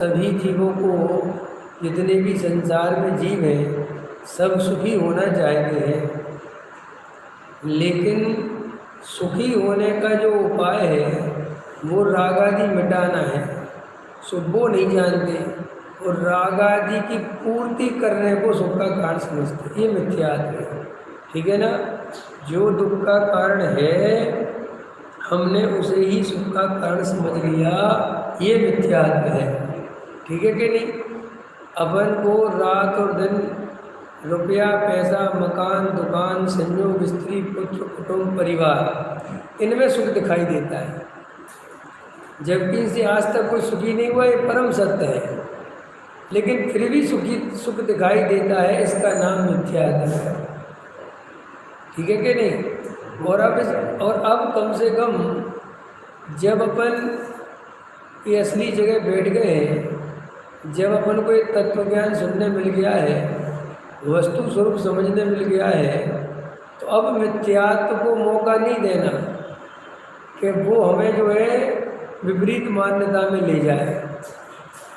सभी जीवों को, जितने भी संसार में जीव हैं, सब सुखी होना चाहते हैं, लेकिन सुखी होने का जो उपाय है वो राग आदि मिटाना है। सो वो नहीं जानते और राग आदि की पूर्ति करने को सुख का कारण समझते। ये मिथ्यात्व है, ठीक है ना। जो दुख का कारण है हमने उसे ही सुख का कारण समझ लिया, ये मिथ्यात्व है, ठीक है कि नहीं। अपन को रात और दिन रुपया पैसा मकान दुकान संयोग स्त्री पुत्र कुटुंब परिवार इनमें सुख दिखाई देता है, जबकि इनसे आज तक कोई सुखी नहीं हुआ। ये परम सत्य है, लेकिन फिर भी सुख दिखाई देता है, इसका नाम मिथ्यात्व है, ठीक है कि नहीं। और अब कम से कम जब अपन ये असली जगह बैठ गए हैं, जब अपन को एक तत्व ज्ञान सुनने मिल गया है, वस्तु स्वरूप समझने मिल गया है, तो अब मिथ्यात्व को मौका नहीं देना कि वो हमें जो है विपरीत मान्यता में ले जाए।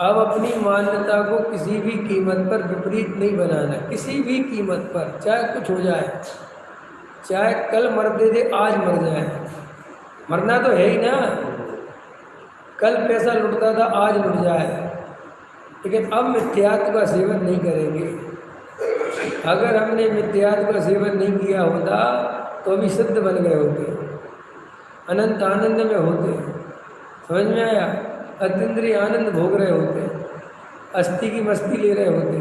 अब अपनी मान्यता को किसी भी कीमत पर विपरीत नहीं बनाना, किसी भी कीमत पर, चाहे कुछ हो जाए, चाहे कल मर दे आज मर जाए, मरना तो है ही ना। कल पैसा लुटता था आज लुट जाए, लेकिन अब मिथ्यात्व का सेवन नहीं करेंगे। अगर हमने मिथ्यात्व का सेवन नहीं किया होता तो अभी सिद्ध बन गए होते, अनंत आनंद में होते, समझ में आया। अतीन्द्रिय आनंद भोग रहे होते, अस्थि की मस्ती ले रहे होते,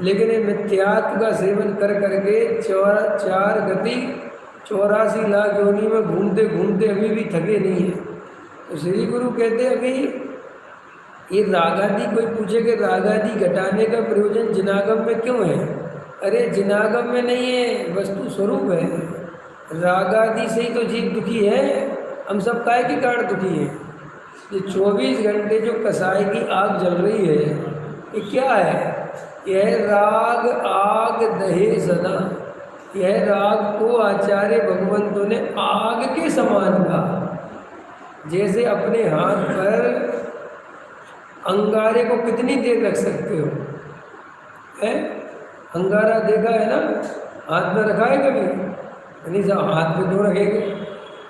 लेकिन ये मिथ्यात्व का सेवन कर करके 4 गति 84 लाख योनि में घूमते घूमते अभी भी थके नहीं है। तो श्री गुरु कहते अभी ये रागादि, कोई पूछे कि रागादि घटाने का प्रयोजन जिनागम में क्यों है? अरे जिनागम में नहीं है, वस्तु स्वरूप है। रागादि से ही तो जीव दुखी है, हम सब काहे के कारण दुखी है। ये 24 घंटे जो कसाई की आग जल रही है, ये क्या है? यह राग आग दहे सदा। यह राग को आचार्य भगवंतों ने आग के समान कहा। जैसे अपने हाथ पर अंगारे को कितनी देर रख सकते हो, है? अंगारा देखा है ना, हाथ में रखा है कभी? नहीं साहब, हाथ में क्यों रखेंगे?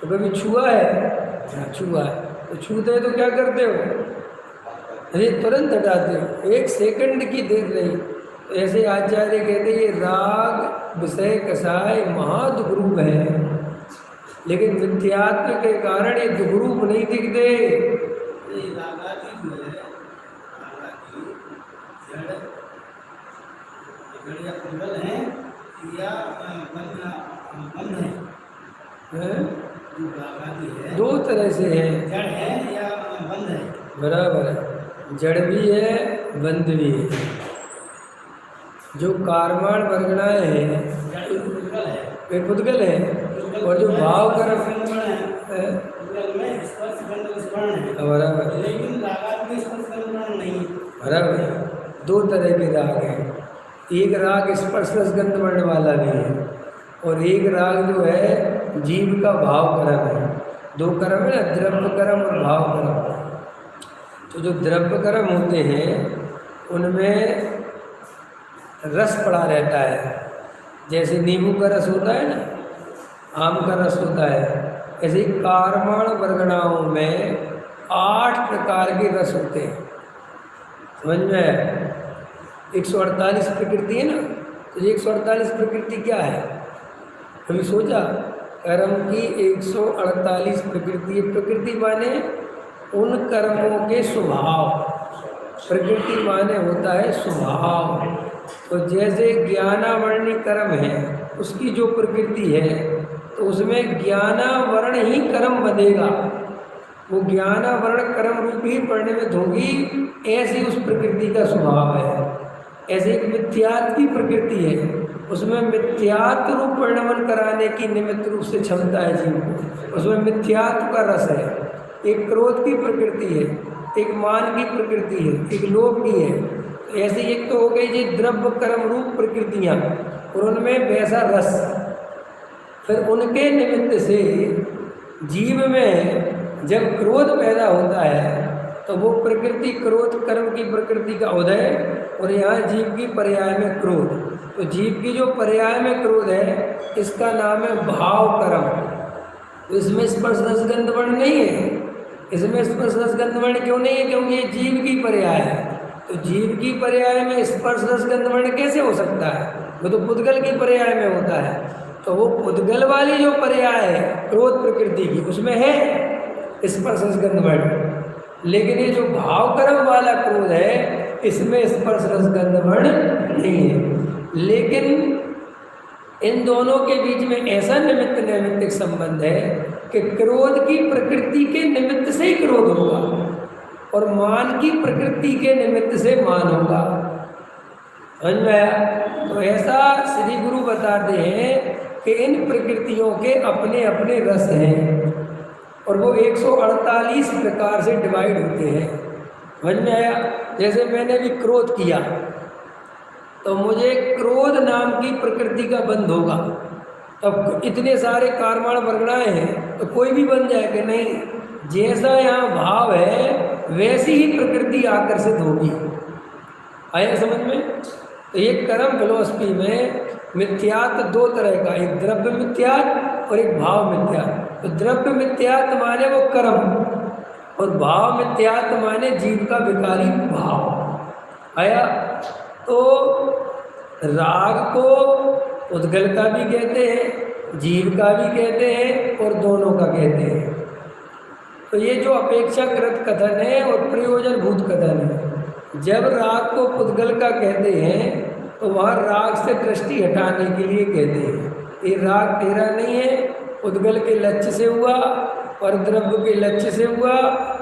तो कभी छुआ है? छुआ है तो छूते हैं तो क्या करते हो? अरे तुरंत हटाते हो, 1 सेकंड की देर नहीं। तो ऐसे आचार्य कहते ये राग विषय कसाय महादुख रूप है, लेकिन मिथ्यात्व के कारण ये दुख रूप नहीं दिखते। दो तरह से है, जड़ है या बंद है, बराबर है। जड़ भी है बंद भी है। जो कारमाण वर्गणाएँ हैं वे पुद्गल है, और जो भाव कर्म है बराबर, बराबर। 2 तरह के राग हैं। एक राग स्पर्श रसगंध वर्ण वाला भी है, और एक राग जो है जीव का भाव कर्म है। 2 कर्म है ना, द्रव्य कर्म और भाव कर्म। तो जो द्रव्य कर्म होते हैं उनमें रस पड़ा रहता है, जैसे नींबू का रस होता है ना, आम का रस होता है, ऐसे ही कारमाण वर्गणाओं में 8 प्रकार के रस होते हैं, समझ में? 148 प्रकृति है ना, तो 148 प्रकृति क्या है? कभी सोचा? कर्म की 148 प्रकृति। प्रकृति माने उन कर्मों के स्वभाव, प्रकृति माने होता है स्वभाव। तो जैसे ज्ञानावरणी कर्म है, उसकी जो प्रकृति है तो उसमें ज्ञानावरण ही कर्म बनेगा, वो ज्ञानावरण कर्म रूप ही परिणमित होगी, ऐसी उस प्रकृति का स्वभाव है। ऐसे एक मिथ्यात्व की प्रकृति है, उसमें मिथ्यात्व रूप परिणमन कराने की निमित्त रूप से क्षमता है जीव को, उसमें मिथ्यात्व का रस है। एक क्रोध की प्रकृति है, एक मान की प्रकृति है, एक लोभ की है। ऐसे एक तो हो गई जी द्रव्य कर्म रूप प्रकृतियाँ, और उनमें वैसा रस। फिर उनके निमित्त से जीव में जब क्रोध पैदा होता है तो वो प्रकृति क्रोध कर्म की प्रकृति का उदय, और यहाँ जीव की पर्याय में क्रोध। तो जीव की जो पर्याय में क्रोध है इसका नाम है भाव कर्म। तो इसमें स्पर्श रस गंध वर्ण नहीं है। इसमें स्पर्श रस गंध वर्ण क्यों नहीं है? क्योंकि ये जीव की पर्याय है। तो जीव की पर्याय में स्पर्श रस गंध वर्ण कैसे हो सकता है? वो तो पुद्गल की पर्याय में होता है। तो वो पुद्गल वाली जो पर्याय है क्रोध प्रकृति की, उसमें है स्पर्श रस गंध वर्ण। लेकिन ये जो भाव कर्म वाला क्रोध है इसमें स्पर्श रस गंध वर्ण नहीं है। लेकिन इन दोनों के बीच में ऐसा निमित्त नैमित्तिक संबंध है कि क्रोध की प्रकृति के निमित्त से ही क्रोध होगा और मान की प्रकृति के निमित्त से मान होगा। समझ में आया? तो ऐसा श्री गुरु बताते हैं कि इन प्रकृतियों के अपने अपने रस हैं और वो 148 प्रकार से डिवाइड होते हैं। समझ में आया? जैसे मैंने भी क्रोध किया तो मुझे क्रोध नाम की प्रकृति का बंध होगा। तब इतने सारे कारवाण वर्गणाएं हैं तो कोई भी बन जाए कि नहीं, जैसा यहाँ भाव है वैसी ही प्रकृति आकर्षित होगी। आया समझ में? तो ये कर्म फिलोसफी में मिथ्यात्व दो तरह का, एक द्रव्य मिथ्यात्व और एक भाव मिथ्यात्व। तो द्रव्य मिथ्यात्व माने वो कर्म और भाव मिथ्यात्व माने जीव का विकारी भाव। आया? तो राग को उद्गल का भी कहते हैं, जीव का भी कहते हैं और दोनों का कहते हैं। तो ये जो अपेक्षाकृत कथन है और प्रयोजन भूत कथन है। जब राग को पुद्गल का कहते हैं तो वहाँ राग से दृष्टि हटाने के लिए कहते हैं ये राग तेरा नहीं है, पुद्गल के लक्ष्य से हुआ और द्रव्य के लक्ष्य से हुआ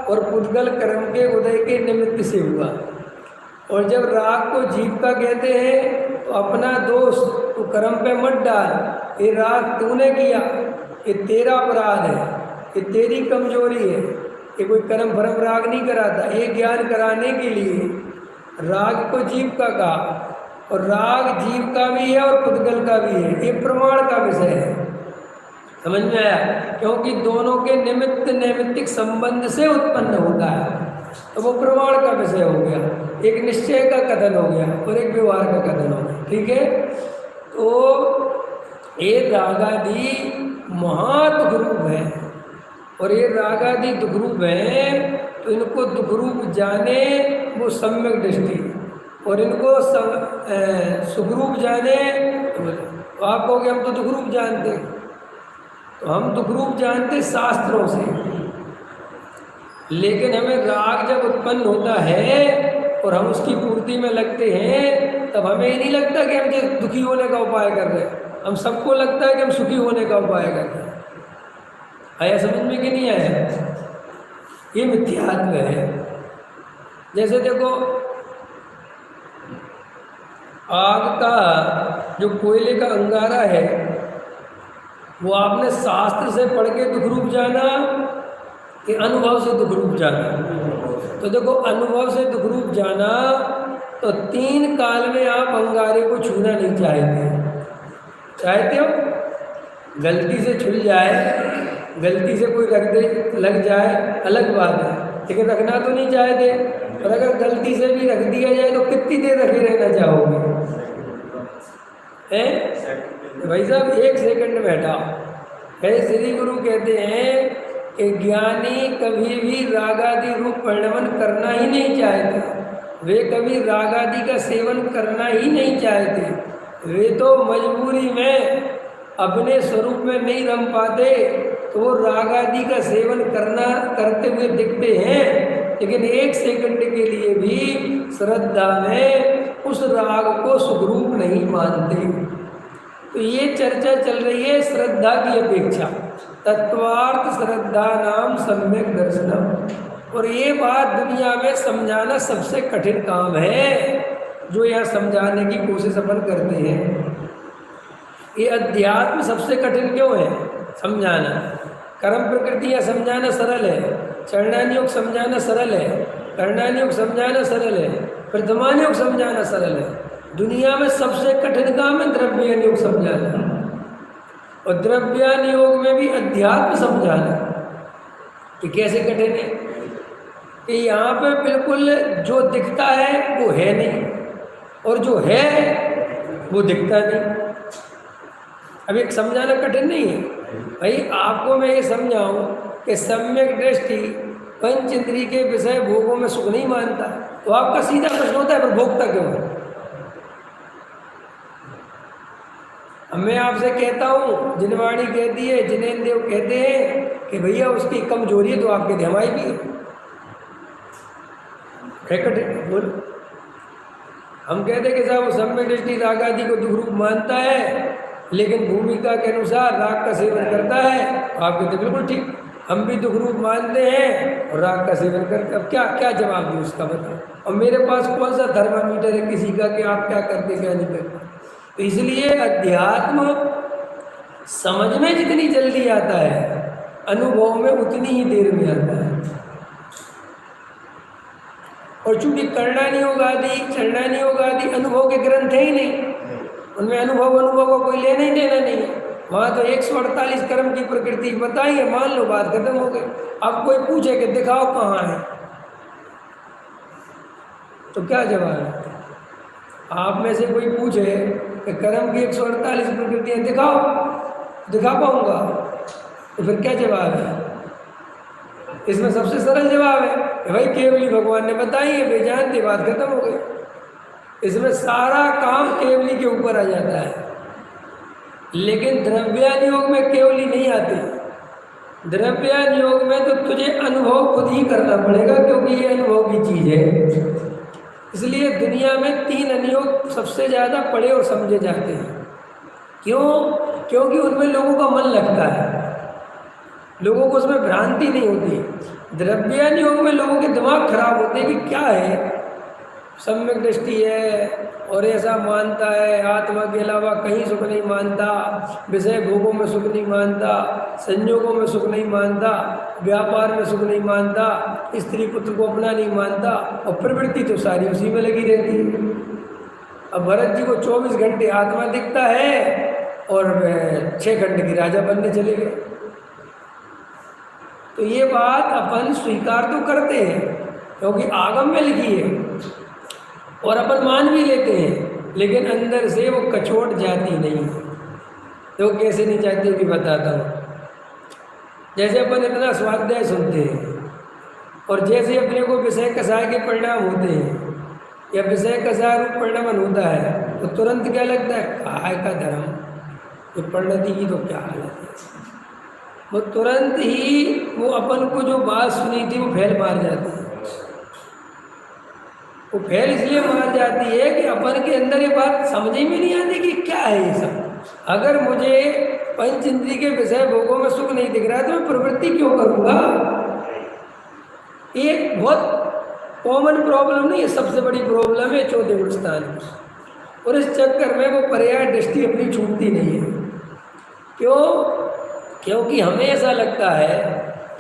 और पुद्गल कर्म के उदय के निमित्त से हुआ। और जब राग को जीव का कहते हैं तो अपना दोष तू कर्म पे मत डाल, ये राग तूने किया, ये तेरा अपराध है, ये तेरी कमजोरी है। ये कोई कर्म भरम राग नहीं कराता, ये ज्ञान कराने के लिए राग को जीव का कहा। और राग जीव का भी है और पुद्गल का भी है, ये प्रमाण का विषय है। समझ में आया? क्योंकि दोनों के निमित्त नैमित्तिक संबंध से उत्पन्न होता है तो वो प्रमाण का विषय हो गया। एक निश्चय का कथन हो गया और एक व्यवहार का कथन हो गया। ठीक है? तो ये रागादि महादुखरूप है और ये रागादि दुखरूप है तो इनको दुखरूप जाने वो सम्यक दृष्टि, और इनको सुखरूप जाने तो आप कहोगे हम तो दुखरूप जानते हैं। तो हम दुखरूप जानते शास्त्रों से, लेकिन हमें राग जब उत्पन्न होता है और हम उसकी पूर्ति में लगते हैं तब हमें ये नहीं लगता कि हम दुखी होने का उपाय कर रहे हैं, हम सबको लगता है कि हम सुखी होने का उपाय कर रहे हैं। आया समझ में कि नहीं आया? ये मिथ्यात्व है। जैसे देखो आग का जो कोयले का अंगारा है वो आपने शास्त्र से पढ़ के दुखरूप जाना कि अनुभव से दुखरूप जाना? तो देखो अनुभव से दुखरूप जाना तो 3 काल में आप अंगारे को छूना नहीं चाहते हो? गलती से छूल जाए, गलती से कोई रख दे लग जाए अलग बात है, लेकिन रखना तो नहीं चाहते। और अगर गलती से भी रख दिया जाए तो कितनी देर रखे रहना चाहोगे? भाई साहब 1 सेकंड में हटाओ। श्री गुरु कहते हैं कि ज्ञानी कभी भी रागादि रूप परिणमन करना ही नहीं चाहते, वे कभी रागादि का सेवन करना ही नहीं चाहते। वे तो मजबूरी में अपने स्वरूप में नहीं रम पाते तो वो रागादि का सेवन करते हुए दिखते हैं, लेकिन 1 सेकंड के लिए भी श्रद्धा में उस राग को सुखरूप नहीं मानते। तो ये चर्चा चल रही है श्रद्धा की अपेक्षा, तत्वार्थ श्रद्धा नाम सम्यक दर्शनम। और ये बात दुनिया में समझाना सबसे कठिन काम है जो यहाँ समझाने की कोशिश अपन करते हैं। ये अध्यात्म सबसे कठिन क्यों है समझाना? कर्म प्रकृतियाँ समझाना सरल है, चरणान योग समझाना सरल है, करणान योग समझाना सरल है, प्रथमान योग समझाना सरल है। दुनिया में सबसे कठिन काम है द्रव्यान योग समझाना, और द्रव्यान योग में भी अध्यात्म समझाना। ये कैसे कठिन है? कि यहाँ पे बिल्कुल जो दिखता है वो है नहीं, और जो है वो दिखता नहीं। अब एक समझाना कठिन नहीं है भाई। आपको मैं ये समझाऊं कि सम्यक दृष्टि पंच इंद्रिय के विषय भोगों में सुख नहीं मानता, तो आपका सीधा प्रश्न होता है पर भोगता क्यों है? अब मैं आपसे कहता हूँ, जिनवाणी कहती है, जिनेन्द्र देव कहते हैं कि भैया उसकी कमजोरी है, तो आपके धमाई भी है कठिन। बोल, हम कहते हैं कि साहब वो सम्यक दृष्टि राग आदि को दुख रूप मानता है, लेकिन भूमिका के अनुसार राग का सेवन करता है। आप कहते बिल्कुल ठीक, हम भी दुख रूप मानते हैं और राग का सेवन करते। अब क्या क्या जवाब दूँ उसका, बताओ। और मेरे पास कौन सा थर्मामीटर है किसी का कि आप क्या करते क्या नहीं करते? तो इसलिए अध्यात्म समझ में जितनी जल्दी आता है, अनुभव में उतनी ही देर में आता है। और चूंकि करणानि योग आदि, चरणानि योग आदि अनुभव के ग्रंथ है ही नहीं, उनमें अनुभव को कोई लेना ही देना नहीं है। वहाँ तो 148 कर्म की प्रकृति बताई है, मान लो बात खत्म हो गई। अब कोई पूछे कि दिखाओ कहाँ है, तो क्या जवाब है? आप में से कोई पूछे कि कर्म की 148 प्रकृतियाँ दिखाओ, दिखा पाऊंगा, तो फिर क्या जवाब है? इसमें सबसे सरल जवाब है कि भाई केवली भगवान ने बताई है, बेजान थी, बात खत्म हो गई। इसमें सारा काम केवली के ऊपर आ जाता है। लेकिन द्रव्यान योग में केवली नहीं आती। द्रव्यान योग में तो तुझे अनुभव खुद ही करना पड़ेगा, क्योंकि ये अनुभव की चीज है। इसलिए दुनिया में 3 अनुयोग सबसे ज़्यादा पढ़े और समझे जाते हैं। क्यों? क्योंकि उनमें लोगों का मन लगता है, लोगों को उसमें भ्रांति नहीं होती। द्रव्यान योग में लोगों के दिमाग खराब होते हैं कि क्या है, सम्यक दृष्टि है और ऐसा मानता है, आत्मा के अलावा कहीं सुख नहीं मानता, विषय भोगों में सुख नहीं मानता, संयोगों में सुख नहीं मानता, व्यापार में सुख नहीं मानता, स्त्री पुत्र को अपना नहीं मानता, और प्रवृत्ति तो सारी उसी में लगी रहती है। अब भरत जी को 24 घंटे आत्मा दिखता है और 6 घंटे की राजा बनने चले गए। तो ये बात अपन स्वीकार तो करते हैं क्योंकि आगम में लिखी है और अपन मान भी लेते हैं, लेकिन अंदर से वो कचोट जाती नहीं है। तो कैसे नहीं जाती भी बताता हूँ। जैसे अपन इतना स्वाध्याय सुनते हैं और जैसे अपने को विषय कसाय के परिणाम होते हैं या विषय कसाय रूप परिणाम होता है, तो तुरंत क्या लगता है, काय का धर्म, ये परिणति की तो क्या हालत है। वो तुरंत ही वो अपन को जो बात सुनी थी वो फैल मार जाती है। वो फैल इसलिए मार जाती है कि अपन के अंदर ये बात समझ में नहीं आती कि क्या है ये सब। अगर मुझे पंच इंद्रिय के विषय भोगों में सुख नहीं दिख रहा है तो मैं प्रवृत्ति क्यों करूँगा। एक बहुत कॉमन प्रॉब्लम नहीं है, सबसे बड़ी प्रॉब्लम है चौथे गुण स्थान की, और इस चक्कर में वो पर्याय दृष्टि अपनी छूटती नहीं है। क्यों? क्योंकि हमें ऐसा लगता है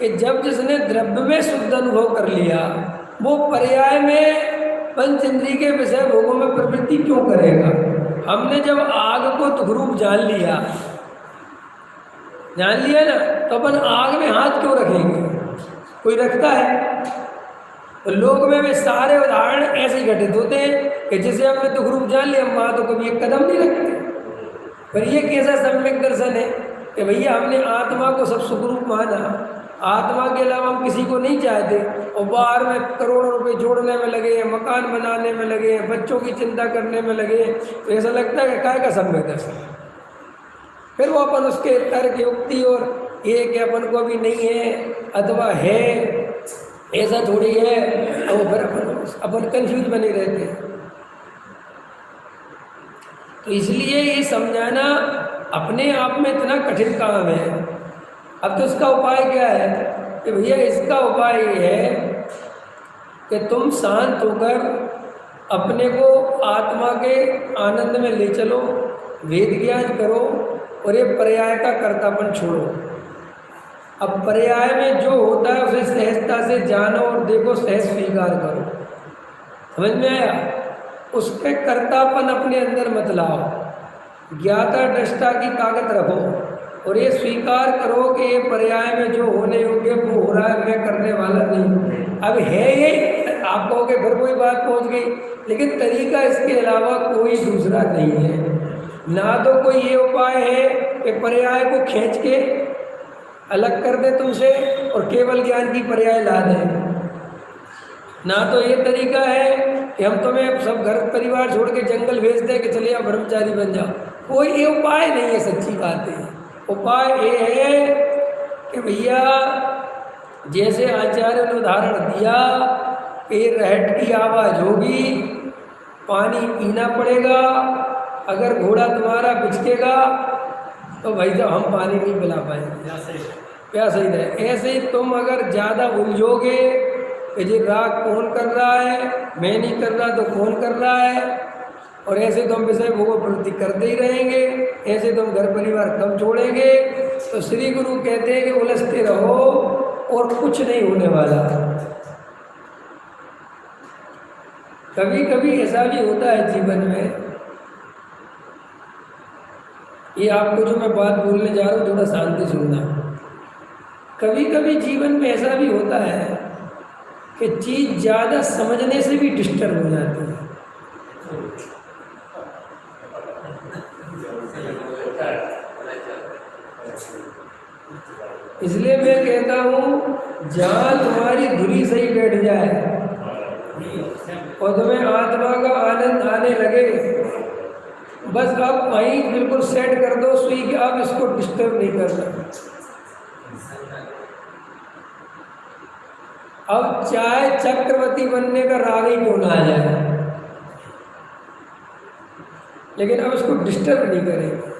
कि जब जिसने द्रव्य में शुद्ध अनुभव कर लिया, वो पर्याय में पंच इंद्रिय के विषय भोगों में प्रवृत्ति क्यों करेगा। हमने जब आग को दुख रूप जान लिया ना, तो अपन आग में हाथ क्यों रखेंगे? कोई रखता है? तो लोग में वे सारे उदाहरण ऐसे ही घटित होते हैं कि जिसे हमने दुख रूप जान लिया, हम वहाँ तो कभी एक कदम नहीं रखते। पर ये कैसा सम्यक दर्शन है कि भैया हमने आत्मा को सब सुख रूप माना, आत्मा के अलावा हम किसी को नहीं चाहते, और बाहर में करोड़ों रुपए जोड़ने में लगे हैं, मकान बनाने में लगे हैं, बच्चों की चिंता करने में लगे हैं। तो ऐसा लगता है कि काय का सम्यक दर्शन। फिर वो अपन उसके तर्क युक्ति और ये कि अपन को अभी नहीं है अथवा है, ऐसा थोड़ी है, और फिर अपन कंफ्यूज बने रहते हैं। तो इसलिए ये समझाना अपने आप में इतना कठिन काम है। अब तो इसका उपाय क्या है कि भैया इसका उपाय ये है कि तुम शांत होकर अपने को आत्मा के आनंद में ले चलो, वेद ज्ञान करो और ये पर्याय का कर्तापन छोड़ो। अब पर्याय में जो होता है उसे सहजता से जानो और देखो, सहज स्वीकार करो। समझ में आया? उसके कर्तापन अपने अंदर मत लाओ, ज्ञाता दृष्टा की ताकत रखो। और ये स्वीकार करो कि ये पर्याय में जो होने योग्य वो हो रहा है, मैं करने वाला नहीं। अब है ये, आप कहोगे फिर कोई बात पहुंच गई, लेकिन तरीका इसके अलावा कोई दूसरा नहीं है। ना तो कोई ये उपाय है कि पर्याय को खींच के अलग कर दे तुमसे और केवल ज्ञान की पर्याय ला दे, ना तो ये तरीका है कि हम तुम्हें सब घर परिवार छोड़ के जंगल भेज दें कि चलिए आप ब्रह्मचारी बन जाओ। कोई ये उपाय नहीं है, सच्ची बात है। उपाय ये है कि भैया जैसे आचार्य ने उदाहरण दिया कि रहट की आवाज़ होगी, पानी पीना पड़ेगा, अगर घोड़ा तुम्हारा बिचकेगा तो भाई साहब हम पानी नहीं पिला पाएंगे, प्यास ही रहे। ऐसे ही तुम अगर ज़्यादा उलझोगे कि जी राग कौन कर रहा है, मैं नहीं कर रहा तो कौन कर रहा है, और ऐसे तुम विषय भोगों प्रवृत्ति करते ही रहेंगे, ऐसे तुम घर परिवार कब छोड़ेंगे। तो श्री गुरु कहते हैं कि उलझते रहो और कुछ नहीं होने वाला। कभी कभी ऐसा भी होता है जीवन में, ये आपको जो मैं बात बोलने जा रहा हूँ थोड़ा शांति सुनना। कभी कभी जीवन में ऐसा भी होता है कि चीज़ ज़्यादा समझने से भी डिस्टर्ब हो जाती है। इसलिए मैं कहता हूँ जहाँ तुम्हारी धुरी सही बैठ जाए और तुम्हें आत्मा का आनंद आने लगे, बस आप वहीं बिल्कुल सेट कर दो सुई कि आप इसको डिस्टर्ब नहीं कर सकते। अब चाहे चक्रवर्ती बनने का राग ही क्यों ना आ जाए, लेकिन अब इसको डिस्टर्ब नहीं करेंगे।